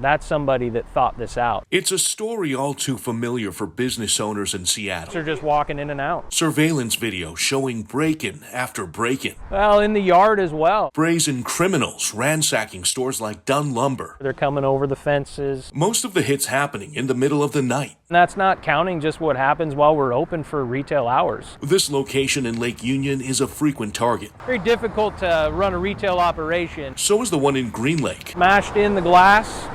That's somebody that thought this out. It's a story all too familiar for business owners in Seattle. They're just walking in and out. Surveillance video showing break-in after break-in. Well, in the yard as well. Brazen criminals ransacking stores like Dunn Lumber. They're coming over the fences. Most of the hits happening in the middle of the night. And that's not counting just what happens while we're open for retail hours. This location in Lake Union is a frequent target. Very difficult to run a retail operation. So is the one in Green Lake. Smashed in the glass,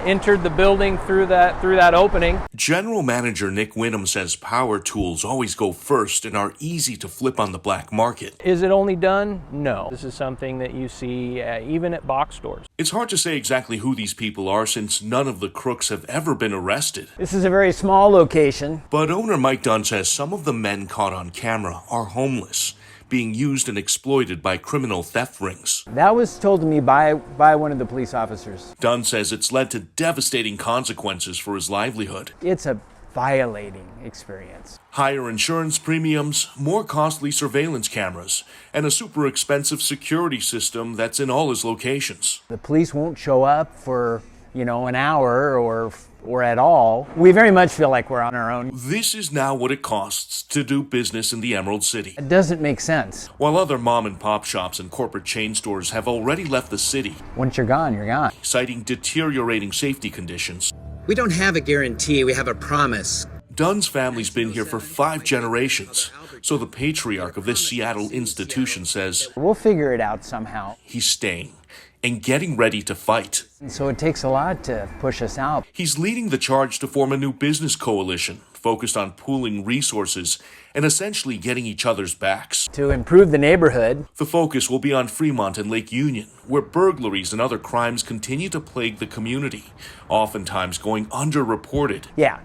entered the building through that opening. General Manager Nick Winham says power tools always go first and are easy to flip on the black market. Is it only done? No. This is something that you see even at box stores. It's hard to say exactly who these people are since none of the crooks have ever been arrested. This is a very small location. But owner Mike Dunn says some of the men caught on camera are homeless, being used and exploited by criminal theft rings. That was told to me by one of the police officers. Dunn says it's led to devastating consequences for his livelihood. It's a violating experience. Higher insurance premiums, more costly surveillance cameras, and a super expensive security system that's in all his locations. The police won't show up for, an hour or at all. We very much feel like we're on our own. This is now what it costs to do business in the Emerald City. It doesn't make sense. While other mom and pop shops and corporate chain stores have already left the city, Once you're gone, you're gone. citing deteriorating safety conditions. We don't have a guarantee, we have a promise. Dunn's family's been here for 5 generations, so the patriarch of this Seattle institution says We'll figure it out somehow. he's staying and getting ready to fight. And so it takes a lot to push us out. He's leading the charge to form a new business coalition focused on pooling resources and essentially getting each other's backs. To improve the neighborhood. The focus will be on Fremont and Lake Union, where burglaries and other crimes continue to plague the community, oftentimes going underreported. Yeah.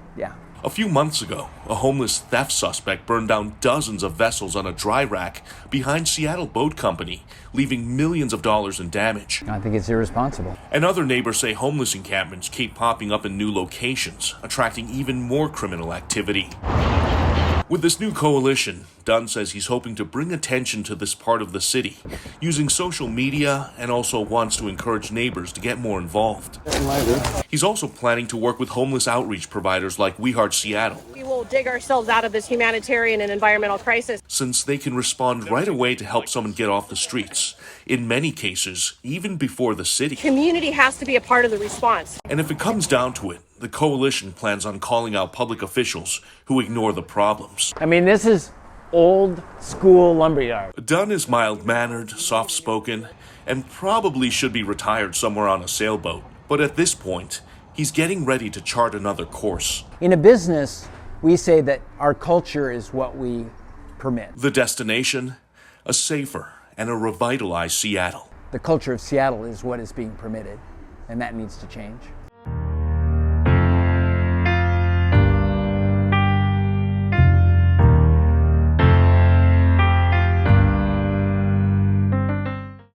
A few months ago, a homeless theft suspect burned down dozens of vessels on a dry rack behind Seattle Boat Company, leaving millions of dollars in damage. I think it's irresponsible. And other neighbors say homeless encampments keep popping up in new locations, attracting even more criminal activity. With this new coalition, Dunn says he's hoping to bring attention to this part of the city, using social media, and also wants to encourage neighbors to get more involved. He's also planning to work with homeless outreach providers like We Heart Seattle. We will dig ourselves out of this humanitarian and environmental crisis, Since they can respond right away to help someone get off the streets, in many cases, even before the city. community has to be a part of the response. And if it comes down to it, the coalition plans on calling out public officials who ignore the problems. I mean, this is old school lumberyard. Dunn is mild-mannered, soft-spoken, and probably should be retired somewhere on a sailboat. But at this point, he's getting ready to chart another course. In a business, we say that our culture is what we permit. The destination, a safer and a revitalized Seattle. The culture of Seattle is what is being permitted, and that needs to change.